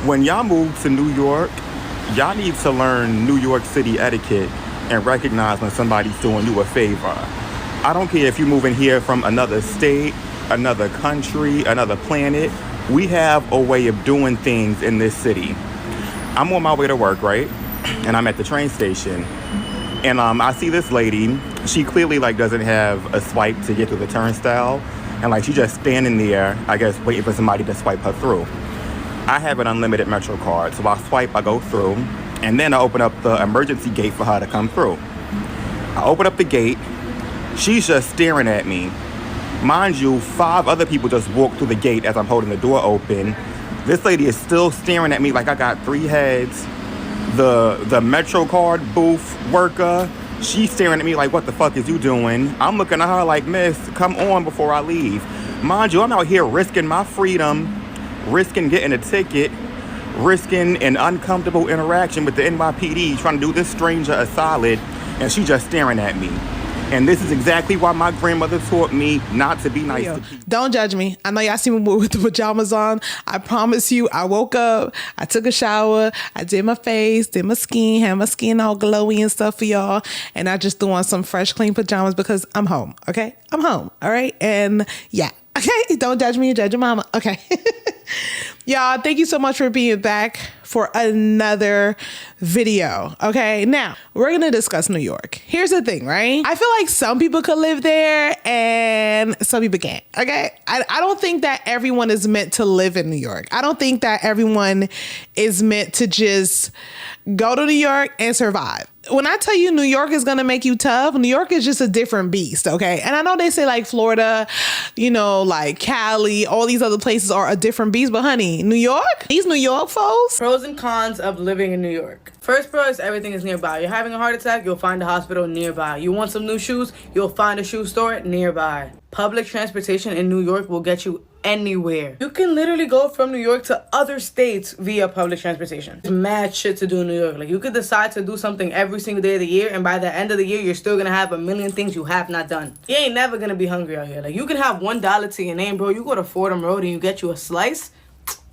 When y'all move to New York, y'all need to learn New York City etiquette and recognize when somebody's doing you a favor. I don't care if you're moving here from another state, another country, another planet. We have a way of doing things in this city. I'm on my way to work, right? And I'm at the train station. And I see this lady. She clearly doesn't have a swipe to get through the turnstile. And she just standing there, I guess, waiting for somebody to swipe her through. I have an unlimited Metro card. So I swipe, I go through. And then I open up the emergency gate for her to come through. I open up the gate. She's just staring at me. Mind you, 5 other people just walked through the gate as I'm holding the door open. This lady is still staring at me like I got 3 heads. The Metro card booth worker, she's staring at me like, what the fuck is you doing? I'm looking at her like, miss, come on before I leave. Mind you, I'm out here risking my freedom, risking getting a ticket, risking an uncomfortable interaction with the NYPD, trying to do this stranger a solid, and she just staring at me. And this is exactly why my grandmother taught me not to be nice to people. Don't judge me. I know y'all see me with the pajamas on. I promise you, I woke up, I took a shower, I did my face, did my skin, had my skin all glowy and stuff for y'all. And I just threw on some fresh, clean pajamas because I'm home, okay? I'm home, all right? And yeah, okay? Don't judge me, judge your mama, okay? Y'all, thank you so much for being back for another video. Okay, now we're gonna discuss New York. Here's the thing, right? I feel like some people could live there and some people can't. Okay, I don't think that everyone is meant to live in New York. I don't think that everyone is meant to just go to New York and survive. When I tell you New York is gonna make you tough, New York is just a different beast, okay? And I know they say Florida, Cali, all these other places are a different beast, but honey, New York, these New York folks. Pros and cons of living in New York. First pro is everything is nearby. You're having a heart attack, you'll find a hospital nearby. You want some new shoes, you'll find a shoe store nearby. Public transportation in New York will get you anywhere. You can literally go from New York to other states via public transportation. There's mad shit to do in New York. You could decide to do something every single day of the year, and by the end of the year, you're still gonna have a million things you have not done. You ain't never gonna be hungry out here. You can have $1 to your name, bro. You go to Fordham Road and you get you a slice.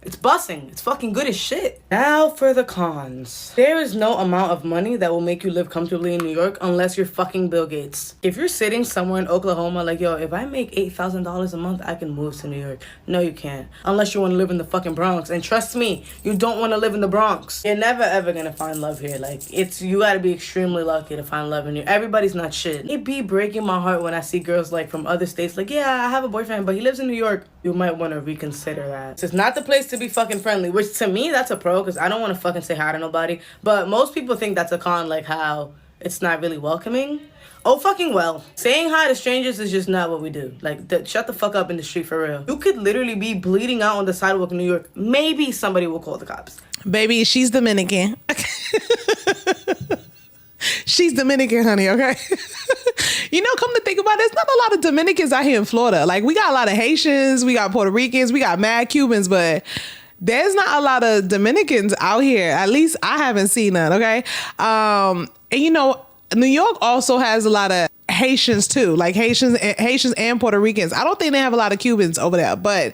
It's bussing. It's fucking good as shit. Now for the cons. There is no amount of money that will make you live comfortably in New York unless you're fucking Bill Gates. If you're sitting somewhere in Oklahoma yo, if I make $8,000 a month, I can move to New York. No, you can't. Unless you want to live in the fucking Bronx. And trust me, you don't want to live in the Bronx. You're never ever gonna find love here. You gotta be extremely lucky to find love in here. Everybody's not shit. It be breaking my heart when I see girls from other states yeah, I have a boyfriend, but he lives in New York. You might want to reconsider that. It's not the place to be fucking friendly, which to me that's a pro because I don't want to fucking say hi to nobody, but most people think that's a con, how it's not really welcoming. Oh fucking well, saying hi to strangers is just not what we do. Shut the fuck up in the street for real. You could literally be bleeding out on the sidewalk in New York. Maybe somebody will call the cops. Baby, she's Dominican. She's Dominican, honey, okay? Come to think about it, there's not a lot of Dominicans out here in Florida. We got a lot of Haitians, we got Puerto Ricans, we got mad Cubans, but there's not a lot of Dominicans out here. At least I haven't seen none, okay? And New York also has a lot of Haitians too, Haitians and Puerto Ricans. I don't think they have a lot of Cubans over there, but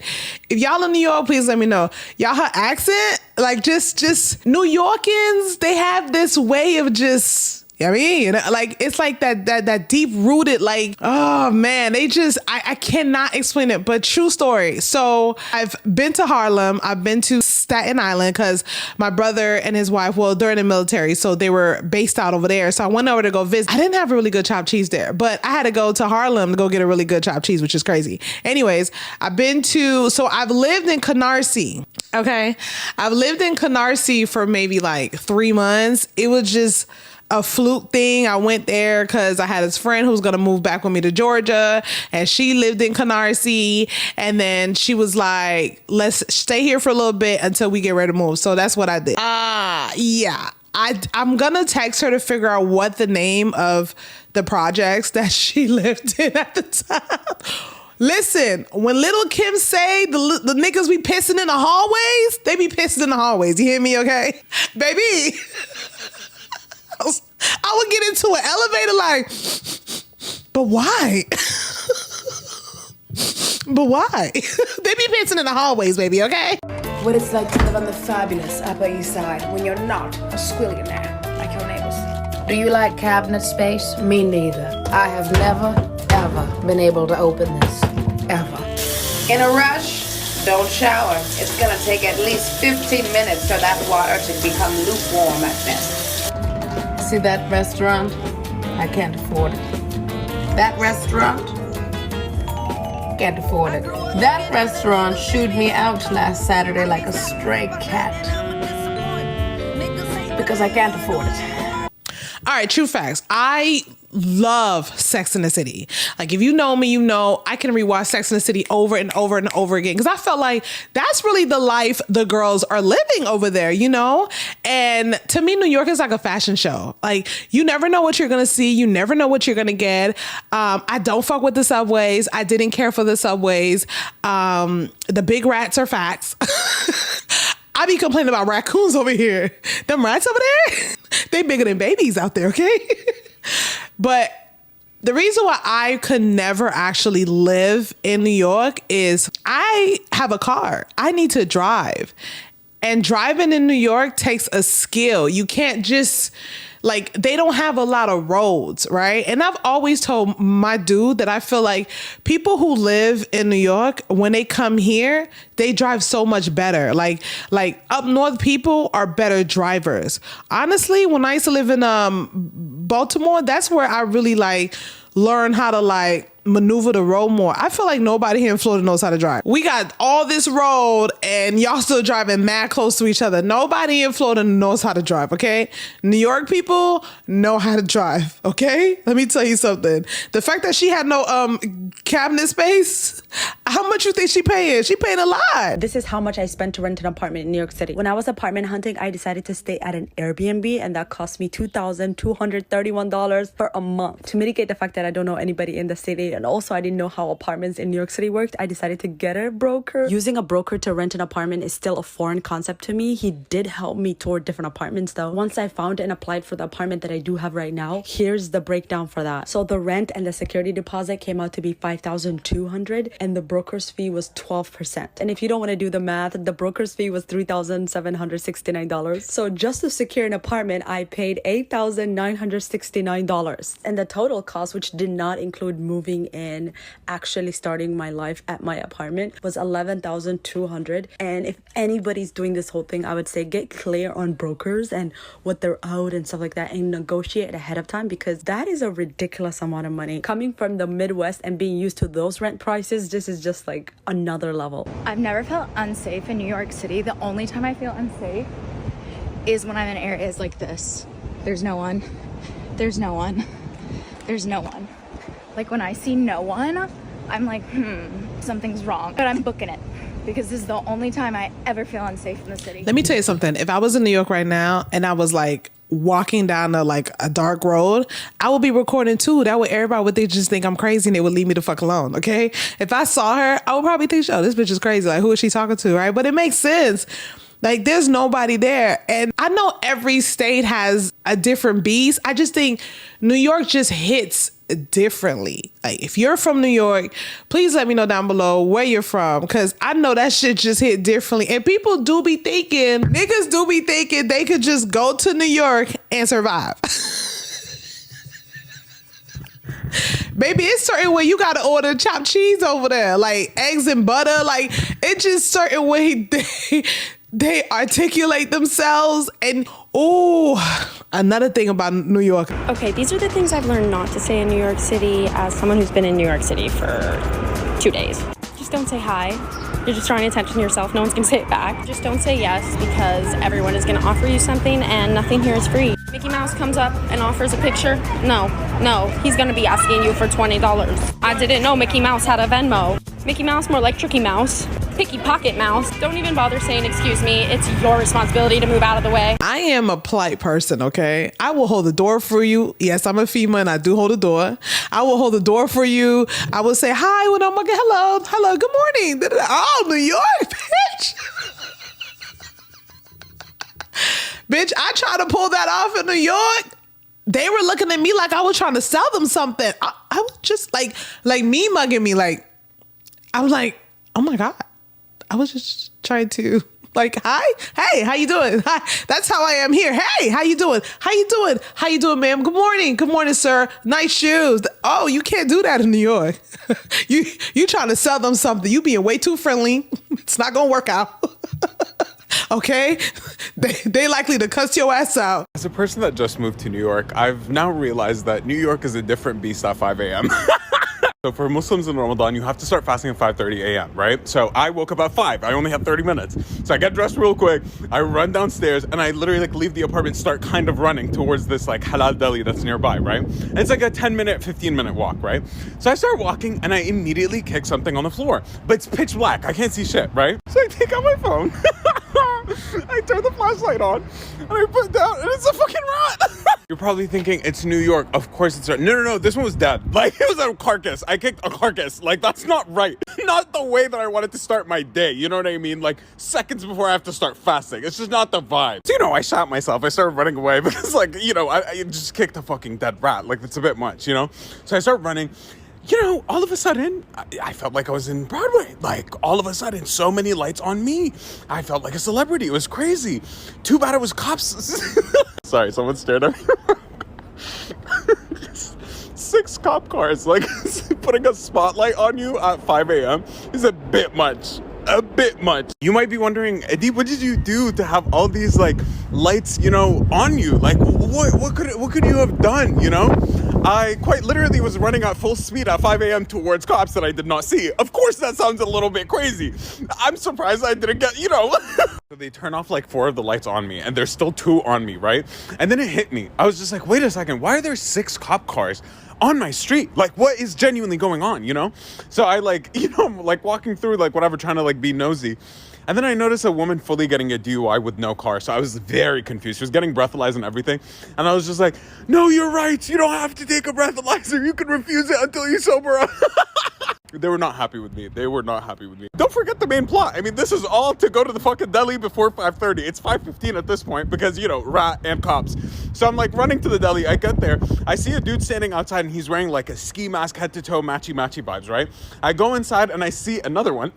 if y'all in New York, please let me know. Y'all, her accent, just New Yorkers, they have this way of just, it's that deep rooted, oh man, I cannot explain it, but true story. So I've been to Harlem, I've been to Staten Island because my brother and his wife, they're in the military, so they were based out over there. So I went over to go visit. I didn't have a really good chopped cheese there, but I had to go to Harlem to go get a really good chopped cheese, which is crazy. Anyways, I've lived in Canarsie. Okay. I've lived in Canarsie for maybe 3 months. It was just a fluke thing. I went there because I had this friend who was going to move back with me to Georgia, and she lived in Canarsie, and then she was like, let's stay here for a little bit until we get ready to move. So that's what I did. Yeah. I'm going to text her to figure out what the name of the projects that she lived in at the time. Listen, when Little Kim say the niggas be pissing in the hallways, they be pissing in the hallways. You hear me, okay? Baby, I would get into an elevator but why? But why? They be pissing in the hallways, baby, okay? what it's like to live on the fabulous Upper East Side when you're not a squillionaire like your neighbors. Do you like cabinet space? Me neither. I have never, ever been able to open this. Ever. In a rush, don't shower. It's gonna take at least 15 minutes for that water to become lukewarm at best. See that restaurant? I can't afford it. That restaurant? Can't afford it. That restaurant shooed me out last Saturday like a stray cat. Because I can't afford it. All right, true facts. I love Sex and the City. Like, if you know me, you know I can rewatch Sex and the City over and over and over again because I felt like that's really the life the girls are living over there, you know? And to me, New York is like a fashion show. Like, you never know what you're going to see. You never know what you're going to get. I don't fuck with the subways. I didn't care for the subways. The big rats are facts. I be complaining about raccoons over here. Them rats over there, they bigger than babies out there, okay? But the reason why I could never actually live in New York is I have a car. I need to drive. And driving in New York takes a skill. You can't just, like, they don't have a lot of roads, right? And I've always told my dude that I feel like people who live in New York, when they come here, they drive so much better. Like up north people are better drivers. Honestly, when I used to live in Baltimore, that's where I really learn how to maneuver the road more. I feel like nobody here in Florida knows how to drive. We got all this road and y'all still driving mad close to each other. Nobody in Florida knows how to drive, okay? New York people know how to drive, okay? Let me tell you something. The fact that she had no cabinet space, how much you think she paying? She paying a lot. This is how much I spent to rent an apartment in New York City. When I was apartment hunting, I decided to stay at an Airbnb and that cost me $2,231 for a month. To mitigate the fact that I don't know anybody in the city and also I didn't know how apartments in New York City worked, I decided to get a broker. Using a broker to rent an apartment is still a foreign concept to me. He did help me tour different apartments though. Once I found and applied for the apartment that I do have right now, here's the breakdown for that. So the rent and the security deposit came out to be $5,200 and the broker's fee was 12%. And if you don't want to do the math, the broker's fee was $3,769. So just to secure an apartment, I paid $8,969. And the total cost, which did not include moving in, actually starting my life at my apartment, was $11,200. And if anybody's doing this whole thing, I would say get clear on brokers and what they're out and stuff like that and negotiate ahead of time because that is a ridiculous amount of money. Coming from the Midwest and being used to those rent prices, this is just like another level. I've never felt unsafe in New York City. The only time I feel unsafe is when I'm in areas like this. There's no one. There's no one. There's no one. Like when I see no one, I'm like, something's wrong. But I'm booking it because this is the only time I ever feel unsafe in the city. Let me tell you something. If I was in New York right now and I was walking down a dark road, I would be recording too. That way everybody would just think I'm crazy and they would leave me the fuck alone, okay? If I saw her, I would probably think, oh, this bitch is crazy. Like, who is she talking to, right? But it makes sense. Like, there's nobody there. And I know every state has a different beast. I just think New York just hits differently. Like, if you're from New York, please let me know down below where you're from, because I know that shit just hit differently. And people do be thinking, niggas do be thinking they could just go to New York and survive. Baby, it's certain way you gotta order chopped cheese over there, like eggs and butter. Like, it's just certain way they articulate themselves. And another thing about New York. Okay, these are the things I've learned not to say in New York City as someone who's been in New York City for 2 days. Just don't say hi. You're just drawing attention to yourself. No one's gonna say it back. Just don't say yes because everyone is gonna offer you something and nothing here is free. Mickey Mouse comes up and offers a picture. No, he's gonna be asking you for $20. I didn't know Mickey Mouse had a Venmo. Mickey Mouse, more like Tricky Mouse. Picky Pocket Mouse. Don't even bother saying excuse me. It's your responsibility to move out of the way. I am a polite person, okay? I will hold the door for you. Yes, I'm a female and I do hold the door. I will hold the door for you. I will say hi when I'm like, hello, good morning. Oh, New York, bitch. Bitch, I tried to pull that off in New York. They were looking at me like I was trying to sell them something. I was just like me mugging me. Like, I was like, oh my God. I was just trying to Like, hi, hey, how you doing? Hi, that's how I am here. Hey, how you doing? How you doing? How you doing, ma'am? Good morning, sir. Nice shoes. Oh, you can't do that in New York. you trying to sell them something? You being way too friendly. It's not gonna work out. Okay, they likely to cuss your ass out. As a person that just moved to New York, I've now realized that New York is a different beast at 5 a.m. So for Muslims in Ramadan, you have to start fasting at 5:30 a.m., right? So I woke up at 5. I only have 30 minutes. So I get dressed real quick. I run downstairs and I literally like leave the apartment, start kind of running towards this like halal deli that's nearby, right? And it's like a 10-minute, 15-minute walk, right? So I start walking and I immediately kick something on the floor, but it's pitch black. I can't see shit, right? So I take out my phone. I turn the flashlight on and I put it down and it's a fucking rat. You're probably thinking it's New York. Of course it's a... No. This one was dead. Like, it was a carcass. I kicked a carcass. Like, that's not right. Not the way that I wanted to start my day. You know what I mean? Like, seconds before I have to start fasting. It's just not the vibe. So, I shot myself. I started running away because, like, I just kicked a fucking dead rat. Like, it's a bit much, So I start running. All of a sudden, I felt like I was in Broadway. Like, all of a sudden, so many lights on me. I felt like a celebrity. It was crazy. Too bad it was cops. Sorry, someone stared at me. 6 cop cars, like, putting a spotlight on you at 5 a.m. is a bit much. You might be wondering, Eddie, what did you do to have all these, like, lights, on you? Like, what could you have done, I quite literally was running at full speed at 5 a.m. towards cops that I did not see. Of course, that sounds a little bit crazy. I'm surprised I didn't get, So they turn off like 4 of the lights on me and there's still 2 on me, right? And then it hit me. I was just like, wait a second, why are there 6 cop cars on my street? Like, what is genuinely going on, So I I'm like walking through, like, whatever, trying to like be nosy. And then I noticed a woman fully getting a DUI with no car. So I was very confused. She was getting breathalyzed and everything. And I was just like, no, you're right. You don't have to take a breathalyzer. You can refuse it until you sober up. They were not happy with me. Don't forget the main plot. I mean, this is all to go to the fucking deli before 5:30. It's 5:15 at this point because, rat and cops. So I'm like running to the deli. I get there. I see a dude standing outside and he's wearing like a ski mask, head to toe, matchy vibes, right? I go inside and I see another one.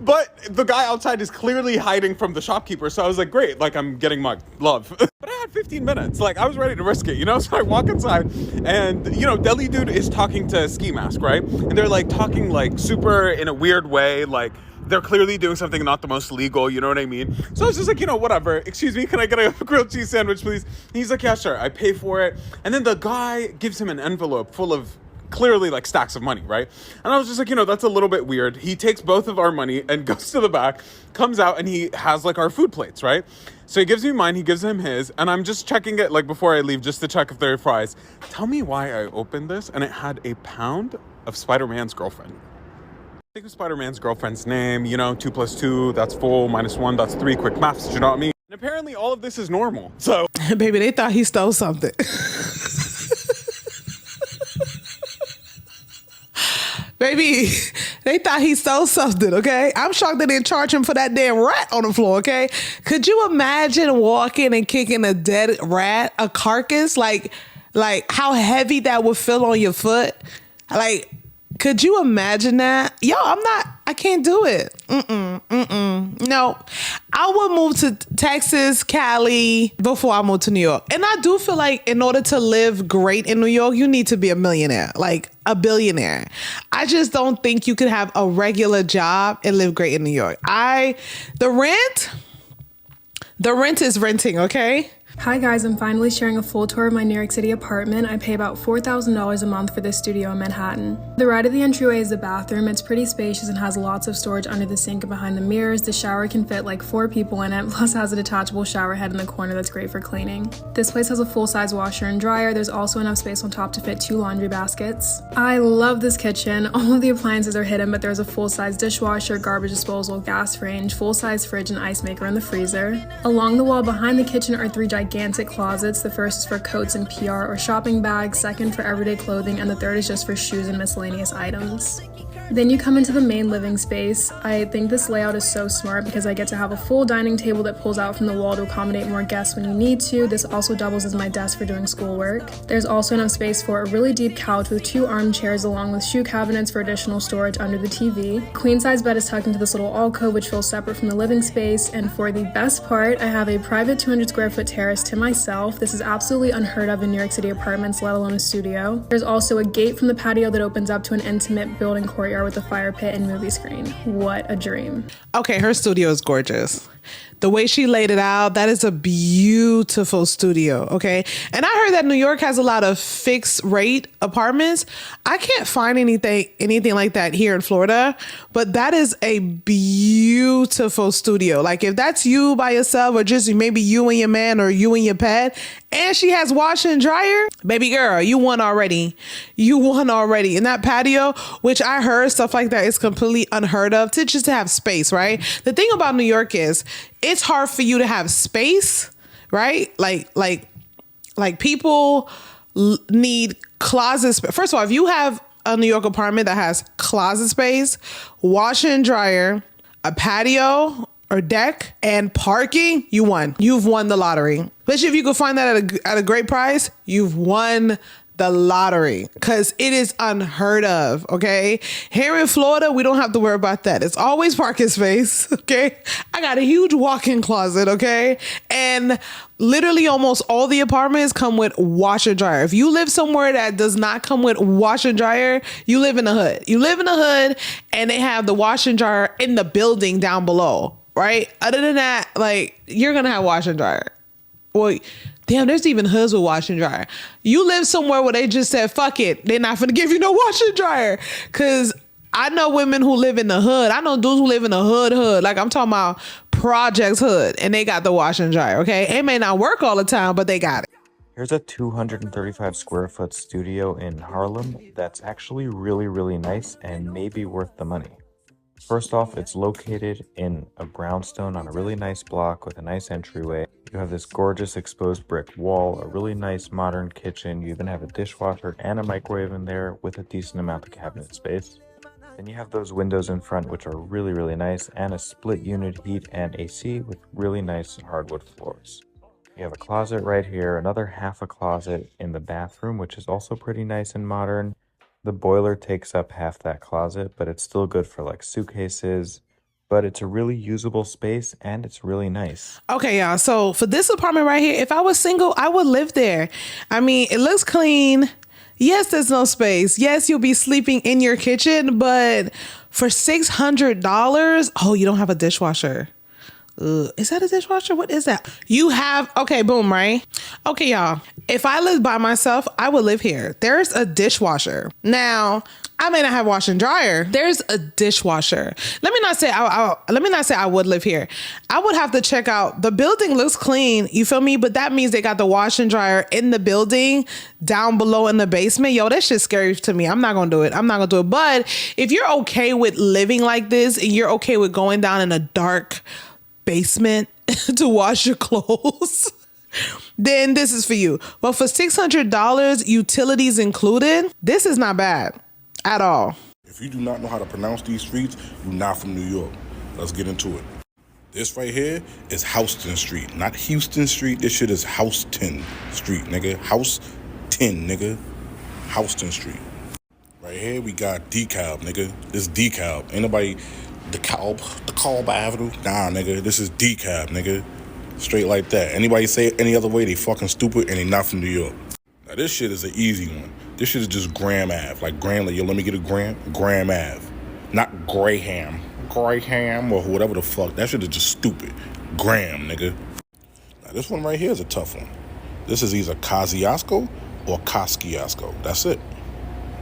But the guy outside is clearly hiding from the shopkeeper. So I was like, great, like, I'm getting mugged. Love. But I had 15 minutes. Like, I was ready to risk it, So I walk inside and, deli dude is talking to Ski Mask, right? And they're like talking like super in a weird way. Like, they're clearly doing something not the most legal, you know what I mean? So I was just like, whatever. Excuse me, can I get a grilled cheese sandwich, please? And he's like, yeah, sure. I pay for it. And then the guy gives him an envelope full of clearly like stacks of money, right? And I was just like, that's a little bit weird. He takes both of our money and goes to the back, comes out, and he has like our food plates, right? So he gives me mine, he gives him his, and I'm just checking it like before I leave just to check if there are fries. Tell me why I opened this and it had a pound of Spider-Man's girlfriend. Think of Spider-Man's girlfriend's name, 2 + 2, that's 4, -1, that's 3, quick maths, you know what I mean? And apparently all of this is normal, so. Baby, they thought he stole something. Baby, they thought he stole something, okay? I'm shocked they didn't charge him for that damn rat on the floor, okay? Could you imagine walking and kicking a dead rat, a carcass? Like how heavy that would feel on your foot? Like, could you imagine that? Yo, I can't do it. No, I would move to Texas, Cali before I move to New York. And I do feel like in order to live great in New York, you need to be a millionaire, like a billionaire. I just don't think you could have a regular job and live great in New York. The rent is renting, okay? Hi guys, I'm finally sharing a full tour of my New York City apartment. I pay about $4,000 a month for this studio in Manhattan. The right of the entryway is the bathroom. It's pretty spacious and has lots of storage under the sink and behind the mirrors. The shower can fit like 4 people in it, plus has a detachable shower head in the corner that's great for cleaning. This place has a full-size washer and dryer. There's also enough space on top to fit 2 laundry baskets. I love this kitchen. All of the appliances are hidden, but there's a full-size dishwasher, garbage disposal, gas range, full-size fridge, and ice maker in the freezer. Along the wall behind the kitchen are 3 gigantic closets. The first is for coats and PR or shopping bags, second for everyday clothing, and the third is just for shoes and miscellaneous items. Then you come into the main living space. I think this layout is so smart because I get to have a full dining table that pulls out from the wall to accommodate more guests when you need to. This also doubles as my desk for doing schoolwork. There's also enough space for a really deep couch with 2 armchairs along with shoe cabinets for additional storage under the TV. Queen size bed is tucked into this little alcove which feels separate from the living space, and for the best part, I have a private 200 square foot terrace to myself. This is absolutely unheard of in New York City apartments, let alone a studio. There's also a gate from the patio that opens up to an intimate building courtyard with a fire pit and movie screen. What a dream. Okay, her studio is gorgeous. The way she laid it out, that is a beautiful studio, okay? And I heard that New York has a lot of fixed rate apartments. I can't find anything like that here in Florida, but that is a beautiful studio. Like if that's you by yourself or just maybe you and your man or you and your pet, and she has washer and dryer, baby girl, you won already. You won already. In that patio, which I heard stuff like that is completely unheard of to just to have space, right? The thing about New York is it's hard for you to have space, right? Like people need closet space. First of all, if you have a New York apartment that has closet space, washer and dryer, a patio or deck, and parking, you won. You've won the lottery. Especially if you can find that at a great price, you've won the lottery, because it is unheard of, okay? Here in Florida, we don't have to worry about that. It's always parking space, okay? I got a huge walk-in closet, okay? And literally almost all the apartments come with washer and dryer. If you live somewhere that does not come with washer and dryer, you live in the hood. You live in the hood and they have the washer and dryer in the building down below, right? Other than that, like, you're gonna have washer and dryer. Well, damn, there's even hoods with washer and dryer. You live somewhere where they just said, fuck it, they're not gonna give you no washer and dryer. Cause I know women who live in the hood. I know dudes who live in the hood. Like I'm talking about projects hood, and they got the washer and dryer, okay? It may not work all the time, but they got it. Here's a 235 square foot studio in Harlem that's actually really, really nice and maybe worth the money. First off, it's located in a brownstone on a really nice block with a nice entryway. You have this gorgeous exposed brick wall, a really nice modern kitchen. You even have a dishwasher and a microwave in there with a decent amount of cabinet space. Then you have those windows in front, which are really, really nice, and a split unit heat and AC with really nice hardwood floors. You have a closet right here, another half a closet in the bathroom, which is also pretty nice and modern. The boiler takes up half that closet, but it's still good for like suitcases. But it's a really usable space and it's really nice. Okay, y'all. So for this apartment right here, if I was single, I would live there. I mean, it looks clean. Yes, there's no space. Yes, you'll be sleeping in your kitchen, but for $600, oh, you don't have a dishwasher. Is that a dishwasher? What is that? You have, okay, boom, right? Okay, y'all. If I lived by myself, I would live here. There's a dishwasher. Now, I may not have washer and dryer. There's a dishwasher. Let me not say I would live here. I would have to check out. The building looks clean. You feel me? But that means they got the washer and dryer in the building down below in the basement. Yo, that shit's scary to me. I'm not gonna do it. But if you're okay with living like this and you're okay with going down in a dark basement to wash your clothes, then this is for you. But for $600, utilities included, this is not bad at all. If you do not know how to pronounce these streets, you're not from New York. Let's get into it. This right here is Houston Street, not Houston Street. This shit is Houston Street, nigga. House 10, nigga. Houston Street. Right here we got DeKalb, nigga. This DeKalb. Ain't nobody DeKalb Avenue. Nah, nigga. This is DeKalb, nigga. Straight like that. Anybody say it any other way, they fucking stupid and they not from New York. Now this shit is an easy one. This shit is just Graham Ave. Like Graham, like, yo, let me get a Graham. Graham Ave. Not Graham. Graham or whatever the fuck. That shit is just stupid. Graham, nigga. Now this one right here is a tough one. This is either Kosciuszko or Kosciuszko. That's it.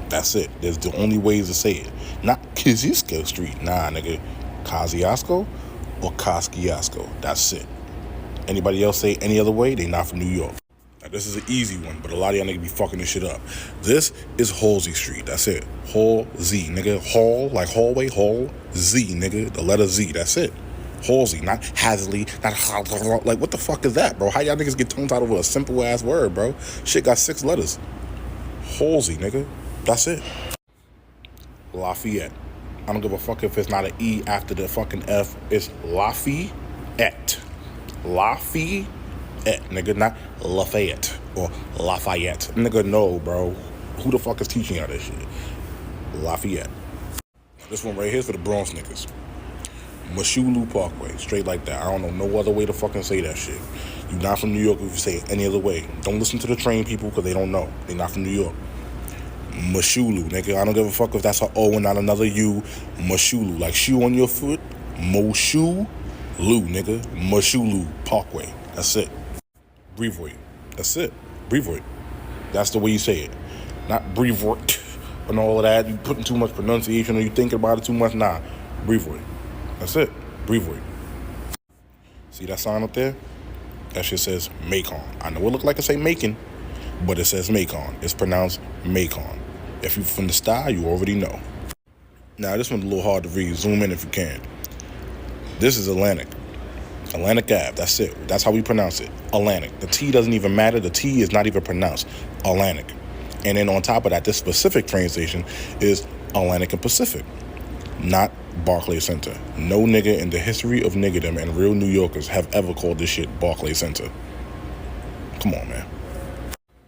That's it. There's the only ways to say it. Not Kosciuszko Street. Nah, nigga. Kosciuszko or Kosciuszko. That's it. Anybody else say any other way, they not from New York. Now, this is an easy one, but a lot of y'all niggas be fucking this shit up. This is Halsey Street. That's it. Halsey, nigga. Hall, like hallway, Hall, Z, nigga. The letter Z. That's it. Halsey, not Hasley, not like, what the fuck is that, bro? How y'all niggas get tongue tied over a simple ass word, bro? Shit got 6 letters. Halsey, nigga. That's it. Lafayette. I don't give a fuck if it's not an E after the fucking F. It's Lafayette. Lafayette, nigga, not Lafayette or Lafayette. Nigga, no, bro. Who the fuck is teaching y'all this shit? Lafayette. This one right here is for the Bronx niggas. Moshulu Parkway, straight like that. I don't know no other way to fucking say that shit. You not from New York if you say it any other way. Don't listen to the train people because they don't know. They not from New York. Moshulu, nigga. I don't give a fuck if that's an O and not another U. Moshulu, like shoe on your foot. Moshulu, nigga. Moshulu Parkway. That's it. Brevoort. That's it. Brevoort. That's the way you say it. Not Brevoort and all of that. You putting too much pronunciation or you thinking about it too much. Nah. Brevoort. That's it. Brevoort. See that sign up there? That shit says Macon. I know it look like it say Macon, but it says Macon. It's pronounced Macon. If you from the style, you already know. Now this one's a little hard to read. Zoom in if you can. This is Atlantic. Atlantic Ave. That's it. That's how we pronounce it. Atlantic. The T doesn't even matter. The T is not even pronounced. Atlantic. And then on top of that, this specific train station is Atlantic and Pacific, not Barclays Center. No nigga in the history of niggerdom and real New Yorkers have ever called this shit Barclays Center. Come on, man.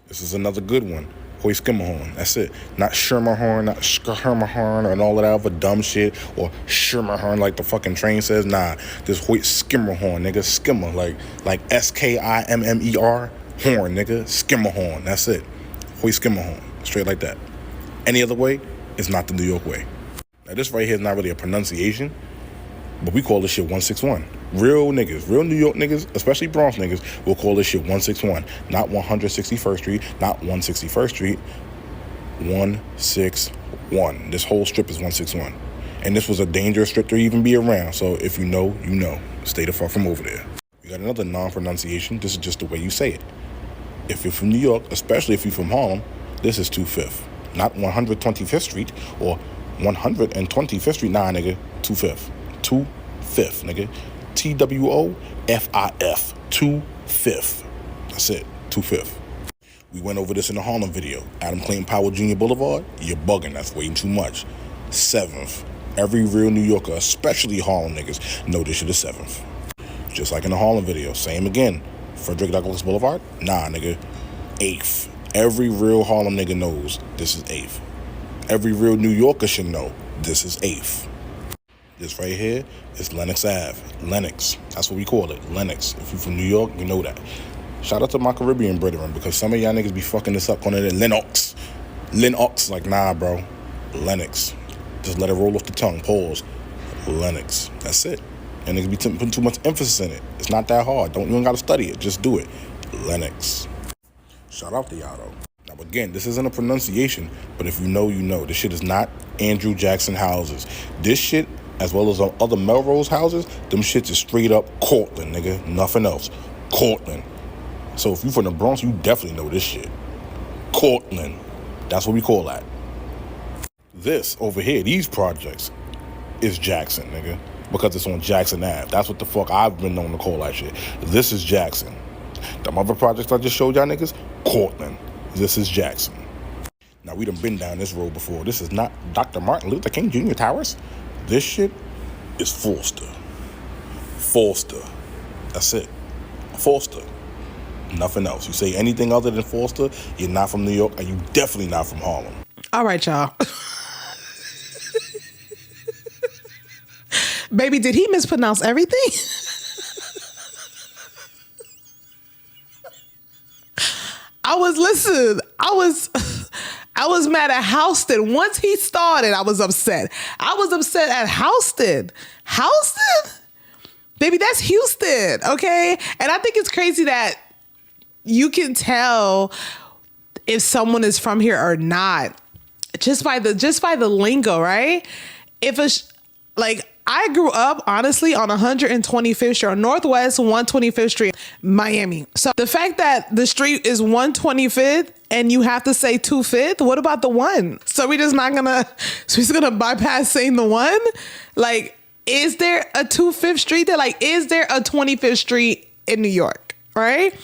This is another good one. Hoist Skimmerhorn. That's it. Not Schermerhorn, not Skirmerhorn, and all of that other dumb shit. Or Schermerhorn like the fucking train says. Nah, this Hoist Skimmerhorn, nigga. Skimmer, like S-K-I-M-M-E-R. Horn, nigga. Skimmerhorn. That's it. Hoist Skimmerhorn. Straight like that. Any other way is not the New York way. Now, this right here is not really a pronunciation, but we call this shit 161. Real niggas, real New York niggas, especially Bronx niggas, will call this shit 161. Not 161st Street, not 161st Street, 161. This whole strip is 161. And this was a dangerous strip to even be around, so if you know, you know. Stay the fuck from over there. We got another non-pronunciation. This is just the way you say it. If you're from New York, especially if you're from Harlem, this is 25th. Not 125th Street or 125th Street. Nah, nigga. 25th. 25th, nigga. T-W-O-F-I-F. 25th. That's it. 25th. We went over this in the Harlem video. Adam Clayton Powell Jr. Boulevard. You're bugging. That's way too much. 7th. Every real New Yorker, especially Harlem niggas, know this shit is 7th. Just like in the Harlem video. Same again. Frederick Douglass Boulevard? Nah, nigga. 8th. Every real Harlem nigga knows this is 8th. Every real New Yorker should know this is 8th. This right here is Lenox Ave. Lenox. That's what we call it. Lenox. If you're from New York, you know that. Shout out to my Caribbean brethren because some of y'all niggas be fucking this up calling it Lenox. Lenox. Like, nah, bro. Lenox. Just let it roll off the tongue. Pause. Lenox. That's it. And niggas be putting too much emphasis in it. It's not that hard. You don't gotta study it. Just do it. Lenox. Shout out to y'all though. Now again, this isn't a pronunciation, but if you know, you know. This shit is not Andrew Jackson houses. This shit, as well as other Melrose houses, them shits is straight up Cortland, nigga. Nothing else. Cortland. So if you from the Bronx, you definitely know this shit. Cortland. That's what we call that. This over here, these projects, is Jackson, nigga. Because it's on Jackson Ave. That's what the fuck I've been known to call that shit. This is Jackson. Them other projects I just showed y'all niggas, Cortland. This is Jackson. Now, we done been down this road before. This is not Dr. Martin Luther King Jr. Towers. This shit is Forster. Forster. That's it. Forster. Nothing else. You say anything other than Forster, you're not from New York, and you definitely not from Harlem. All right, y'all. Baby, did he mispronounce everything? I was mad at Houston. Once he started, I was upset. I was upset at Houston. Houston? Baby, that's Houston, okay? And I think it's crazy that you can tell if someone is from here or not just by the lingo, right? I grew up, honestly, on 125th Street, or Northwest 125th Street, Miami. So the fact that the street is 125th and you have to say 25th, what about the one? So we're just gonna bypass saying the one? Like, is there a 25th Street there? Like, is there a 25th Street in New York, right?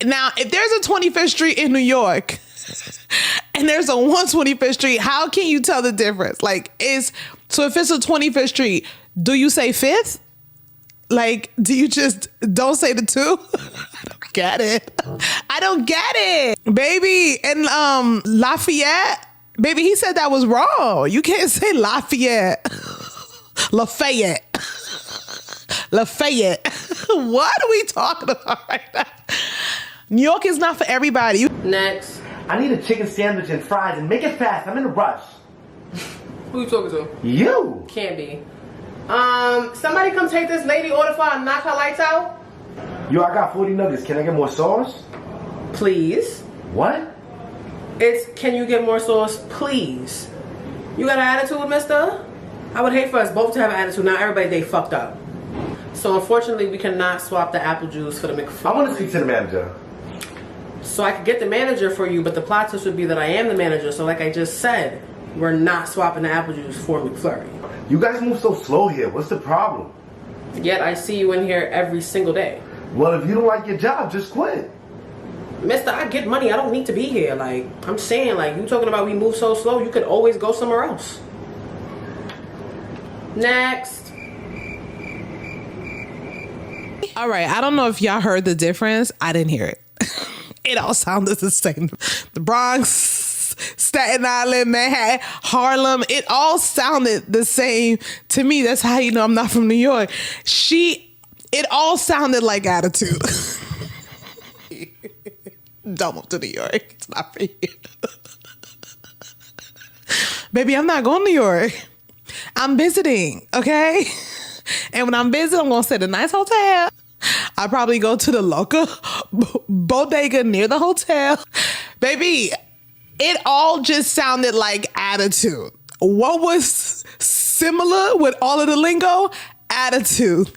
Now, if there's a 25th Street in New York and there's a 125th Street, how can you tell the difference? Like, So if it's a 25th Street, do you say 5th? Like, do you just don't say the 2? I don't get it. I don't get it. Baby, and Lafayette, baby, he said that was wrong. You can't say Lafayette. Lafayette. Lafayette. What are we talking about right now? New York is not for everybody. Next. I need a chicken sandwich and fries, and make it fast. I'm in a rush. Who you talking to? You. Can't be. Somebody come take this lady order file and knock her lights out. Yo, I got 40 nuggets. Can I get more sauce? Please. What? It's, can you get more sauce, please? You got an attitude, mister? I would hate for us both to have an attitude. Now everybody, they fucked up. So unfortunately, we cannot swap the apple juice for the McFlurry. I want to speak to the manager. So I could get the manager for you, but the plot twist would be that I am the manager. So like I just said, we're not swapping the apple juice for McFlurry. You guys move so slow here. What's the problem? Yet I see you in here every single day. Well, if you don't like your job, just quit. Mister, I get money. I don't need to be here. Like, I'm saying, like, you talking about we move so slow, you could always go somewhere else. Next. All right, I don't know if y'all heard the difference. I didn't hear it. It all sounded the same. The Bronx, Staten Island, Manhattan, Harlem, it all sounded the same to me. That's how you know I'm not from New York. It all sounded like attitude. Don't move to New York. It's not for you. Baby, I'm not going to New York. I'm visiting, okay? And when I'm visiting, I'm going to stay at a nice hotel. I'll probably go to the local bodega near the hotel. Baby, it all just sounded like attitude. What was similar with all of the lingo? Attitude.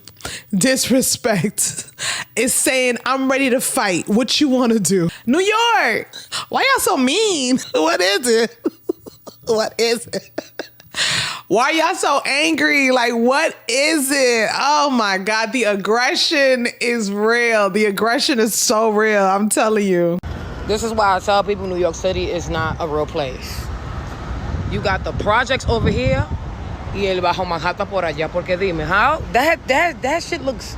Disrespect. It's saying, I'm ready to fight. What you want to do? New York. Why y'all so mean? What is it? What is it? Why y'all so angry? Like, what is it? Oh my God, the aggression is real. The aggression is so real. I'm telling you. This is why I tell people New York City is not a real place. You got the projects over here y el Bajo Manhattan por allá. Porque dime, how? That shit looks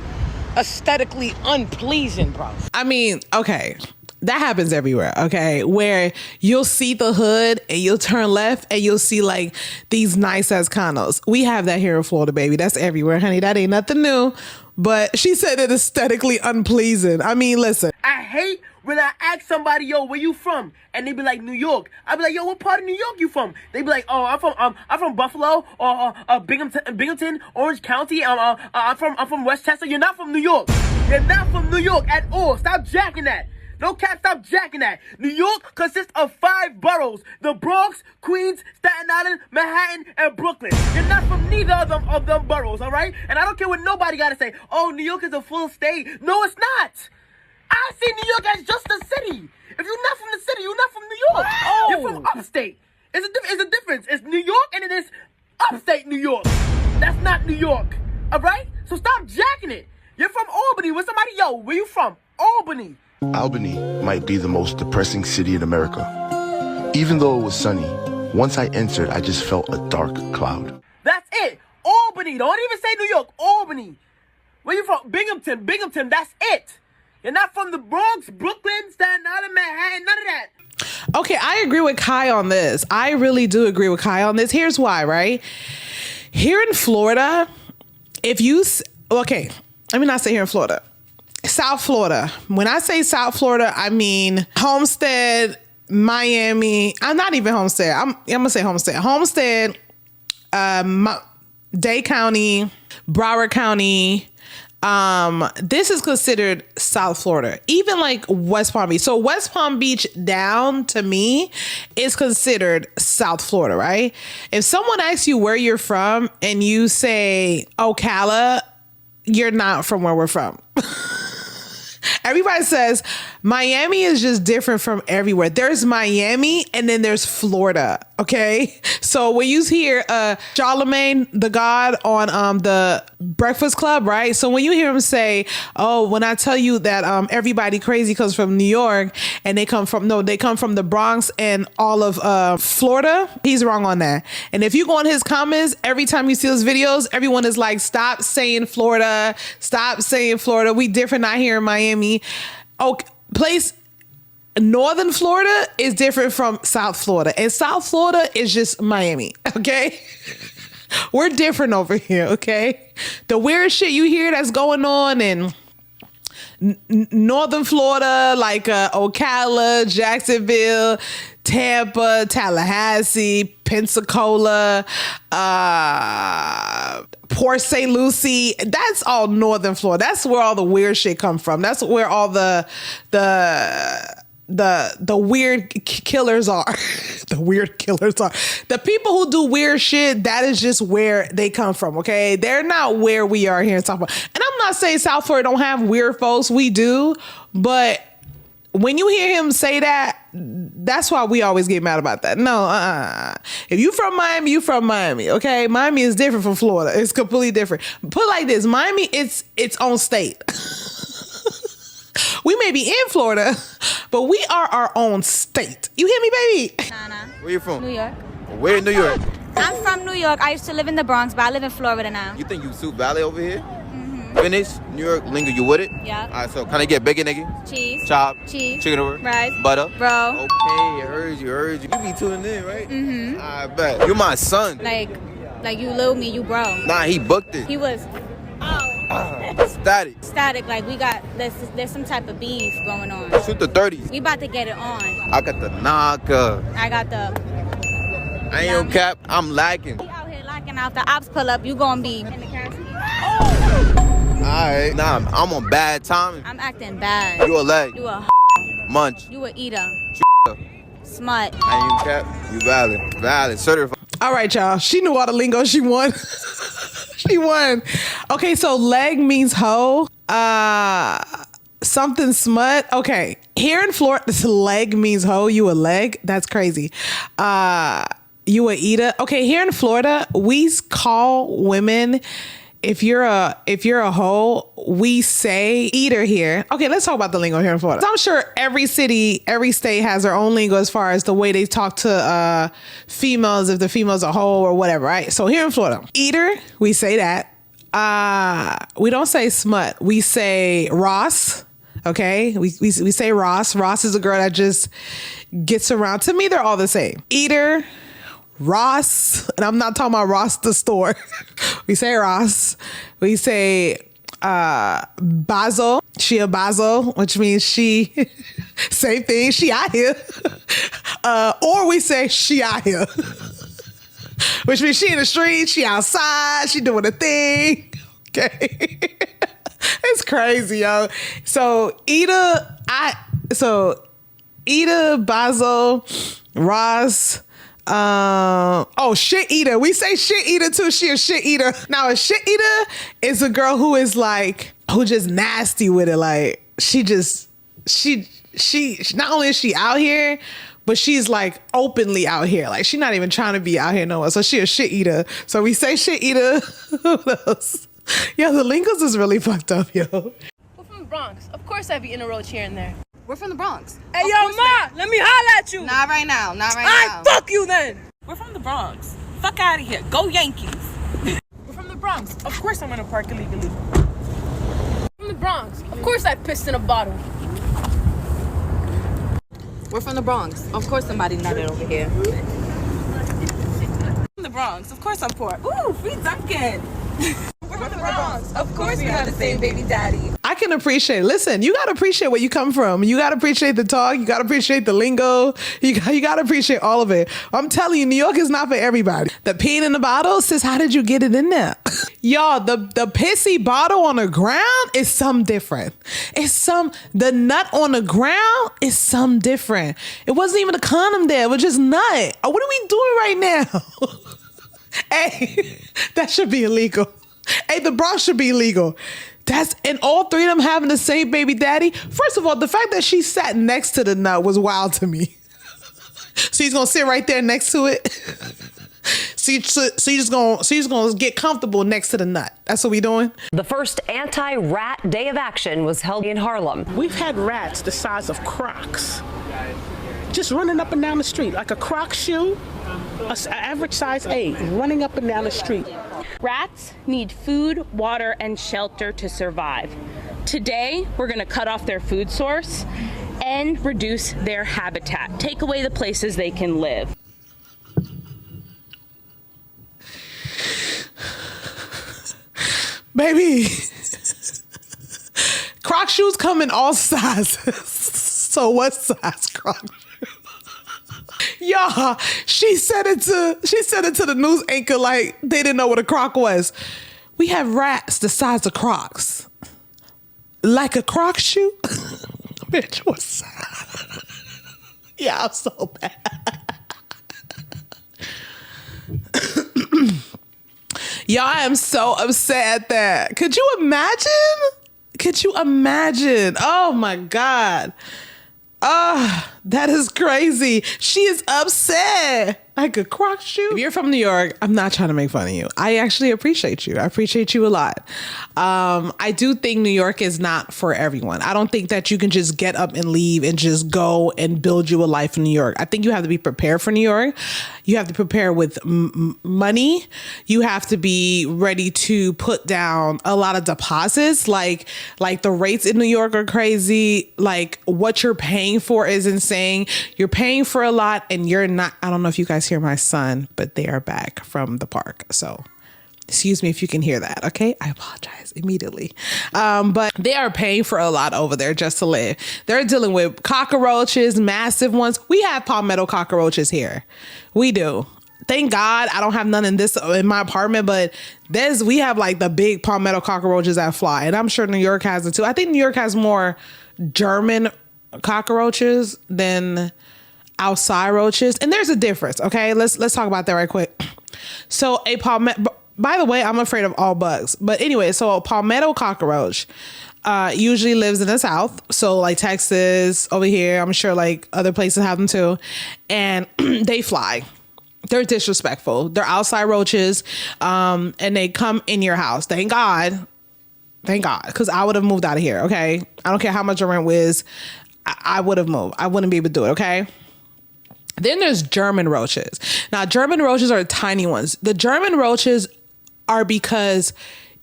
aesthetically unpleasing, bro. I mean, okay. That happens everywhere, okay? Where you'll see the hood and you'll turn left and you'll see like these nice ass condos. We have that here in Florida, baby. That's everywhere, honey. That ain't nothing new. But she said it aesthetically unpleasing. I mean, listen. I hate when I ask somebody, yo, where you from? And they be like, New York. I be like, yo, what part of New York you from? They be like, oh, I'm from Buffalo or Binghamton, Orange County. I'm from Westchester. You're not from New York. You're not from New York at all. Stop jacking that. No cap, stop jacking that. New York consists of 5 boroughs. The Bronx, Queens, Staten Island, Manhattan, and Brooklyn. You're not from neither of them boroughs, all right? And I don't care what nobody got to say. Oh, New York is a full state. No, it's not. I see New York as just a city. If you're not from the city, you're not from New York. Oh. You're from upstate. It's a difference. It's New York and it is upstate New York. That's not New York, all right? So stop jacking it. You're from Albany. With somebody, yo, where you from? Albany. Albany might be the most depressing city in America. Even though it was sunny, once I entered, I just felt a dark cloud. That's it. Albany. Don't even say New York. Albany. Where you from? Binghamton. That's it. You're not from the Bronx, Brooklyn, Staten Island, Manhattan, none of that. Okay, I agree with Kai on this. I really do agree with Kai on this. Here's why, right? Here in Florida, let me not say here in Florida. South Florida. When I say South Florida, I mean Homestead, Miami. I'm not even Homestead. I'm gonna say Homestead. Homestead, Dade County, Broward County. This is considered South Florida. Even like West Palm Beach. So West Palm Beach down to me is considered South Florida, right? If someone asks you where you're from and you say Ocala, you're not from where we're from. Everybody says Miami is just different from everywhere. There's Miami and then there's Florida. Okay. So when you hear Charlemagne the God on the Breakfast Club, right? So when you hear him say, oh, when I tell you that everybody crazy comes from New York and they come from the Bronx and all of Florida, he's wrong on that. And if you go on his comments, every time you see those videos, everyone is like, stop saying Florida. Stop saying Florida. We different out here in Miami. Oh, Northern Florida is different from South Florida. And South Florida is just Miami. Okay. We're different over here. Okay. The weird shit you hear that's going on in Northern Florida, like Ocala, Jacksonville, Tampa, Tallahassee, Pensacola, Port St. Lucie. That's all Northern Florida. That's where all the weird shit come from. That's where all the weird killers are. The weird killers are. The people who do weird shit, that is just where they come from, okay? They're not where we are here in South Florida. And I'm not saying South Florida don't have weird folks. We do. But when you hear him say that, that's why we always get mad about that. No, if you from Miami, you from Miami, okay? Miami is different from Florida. It's completely different. Put it like this, Miami, it's its own state. We may be in Florida, but we are our own state. You hear me, baby? Nana. Where you from? New York. Where in New York? I'm from New York. I used to live in the Bronx, but I live in Florida now. You think you Sioux Valley over here? Mm-hmm. Finish, New York lingo, you with it? Yeah. All right, so can I get bacon, nigga? Cheese. Chop. Cheese. Chicken over. Rice. Butter. Bro. Okay, I heard you. You be tuning in, right? Mm-hmm. I bet. You my son. Like you little me, you bro. Nah, he booked it. He was... Static. Like we got, there's some type of beef going on. Shoot the 30s. We about to get it on. I got the knocker. I got the... I ain't no cap, I'm lacking. We out here locking out. The ops pull up, you gonna be in the casket. Alright. Nah, I'm on bad timing. I'm acting bad. You a leg. You a munch. You a eater. Smut. I ain't no cap. You valid. Certified. All right, y'all. She knew all the lingo. She won. She won. Okay, so leg means hoe. Something smut. Okay. Here in Florida, this leg means hoe. You a leg? That's crazy. You a eater. Okay, here in Florida, we call women, if you're a hoe, we say eater here. Okay, let's talk about the lingo here in Florida. I'm sure every city, every state has their own lingo as far as the way they talk to females, if the female's a hoe or whatever, right? So here in Florida, eater, we say that. We don't say smut. We say Ross. Okay, we say Ross. Ross is a girl that just gets around. To me, they're all the same. Eater, Ross, and I'm not talking about Ross the store. We say Ross. We say Bazo. She a Bazo, which means she, same thing, she out here. Or we say she out here, which means she in the street, she outside, she doing a thing. Okay. It's crazy, yo. So Ida, Bazo, Ross, shit eater. We say shit eater too. She a shit eater. Now a shit eater is a girl who is like, who just nasty with it. Like she not only is she out here, but she's like openly out here. Like she's not even trying to be out here no more. So she a shit eater. So we say shit eater. What else? Yo, the lingos is really fucked up, yo. We're from the Bronx. Of course I be in a roach here and there. We're from the Bronx. Hey, yo, Ma, let me holler at you. Not right now. Fuck you then. We're from the Bronx. Fuck out of here. Go Yankees. We're from the Bronx. Of course I'm gonna park illegally. From the Bronx. Of course I pissed in a bottle. We're from the Bronx. Of course somebody nutted over here. From the Bronx. Of course I'm poor. Ooh, free Dunkin'. We're from the Bronx. Of course we have the same baby daddy. I can appreciate. Listen, you gotta appreciate where you come from. You gotta appreciate the talk. You gotta appreciate the lingo. You gotta appreciate all of it. I'm telling you, New York is not for everybody. The peeing in the bottle, sis, how did you get it in there? Y'all, the pissy bottle on the ground is something different. The nut on the ground is something different. It wasn't even a condom there. It was just nut. What are we doing right now? Hey, that should be illegal. Hey, the Bronx should be illegal. And all three of them having the same baby daddy. First of all, the fact that she sat next to the nut was wild to me. So he's gonna sit right there next to it. So you're just gonna get comfortable next to the nut. That's what we doing. The first anti-rat day of action was held in Harlem. We've had rats the size of Crocs, just running up and down the street like a Croc shoe, an average size 8, running up and down the street. Rats need food, water, and shelter to survive. Today, we're going to cut off their food source and reduce their habitat. Take away the places they can live. Baby, Croc shoes come in all sizes. So what size Croc shoes? Y'all, she said it to the news anchor like they didn't know what a Croc was. We have rats the size of Crocs. Like a Croc shoe? Bitch, what size? Yeah, I'm so bad. Y'all, I am so upset at that. Could you imagine? Oh my God. That is crazy. She is upset. Like a Croc shoe. If you're from New York, I'm not trying to make fun of you. I actually appreciate you. I appreciate you a lot. I do think New York is not for everyone. I don't think that you can just get up and leave and just go and build you a life in New York. I think you have to be prepared for New York. You have to prepare with money. You have to be ready to put down a lot of deposits. Like the rates in New York are crazy. Like what you're paying for is insane. You're paying for a lot and you're not, I don't know if you guys hear my son, but they are back from the park. So excuse me if you can hear that. Okay. I apologize immediately. But they are paying for a lot over there just to live. They're dealing with cockroaches, massive ones. We have palmetto cockroaches here. We do. Thank God I don't have none in my apartment, but we have like the big palmetto cockroaches that fly. And I'm sure New York has it too. I think New York has more German cockroaches than outside roaches, and there's a difference. Okay, let's talk about that right quick. So a palmetto, by the way, I'm afraid of all bugs, but anyway, so a palmetto cockroach usually lives in the South, so like Texas over here. I'm sure like other places have them too, and they fly. They're disrespectful. They're outside roaches, and they come in your house. Thank God, because I would have moved out of here. Okay, I don't care how much your rent was. I would have moved. I wouldn't be able to do it. Okay. Then there's German roaches. Now, German roaches are tiny ones. The German roaches are because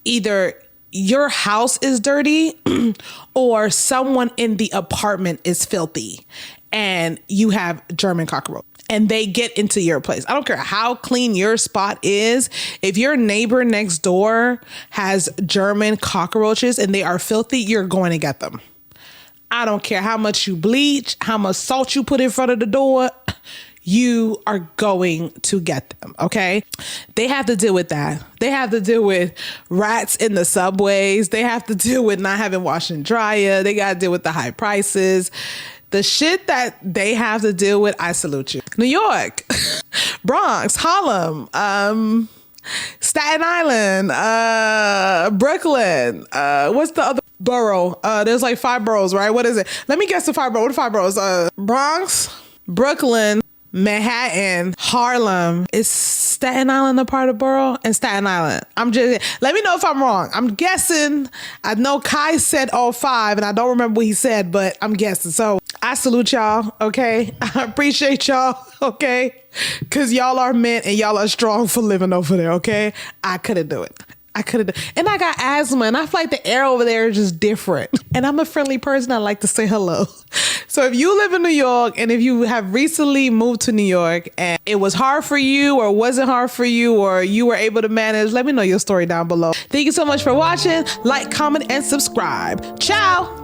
either your house is dirty or someone in the apartment is filthy and you have German cockroach and they get into your place. I don't care how clean your spot is. If your neighbor next door has German cockroaches and they are filthy, you're going to get them. I don't care how much you bleach, how much salt you put in front of the door, you are going to get them, okay? They have to deal with that. They have to deal with rats in the subways. They have to deal with not having wash and dryer. They got to deal with the high prices. The shit that they have to deal with, I salute you. New York, Bronx, Harlem, Staten Island, Brooklyn, what's the other borough? There's like 5 boroughs, right? What is it? Let me guess the 5 boroughs. What are 5 boroughs? Bronx, Brooklyn, Manhattan, Harlem. Is Staten Island a part of borough? And Staten Island. Let me know if I'm wrong. I'm guessing. I know Kai said all 5 and I don't remember what he said, but I'm guessing. So I salute y'all, okay? I appreciate y'all, okay? Because y'all are men and y'all are strong for living over there, okay? I couldn't do it. And I got asthma and I feel like the air over there is just different. And I'm a friendly person. I like to say hello. So if you live in New York and if you have recently moved to New York and it was hard for you or wasn't hard for you or you were able to manage, let me know your story down below. Thank you so much for watching. Like, comment, and subscribe. Ciao.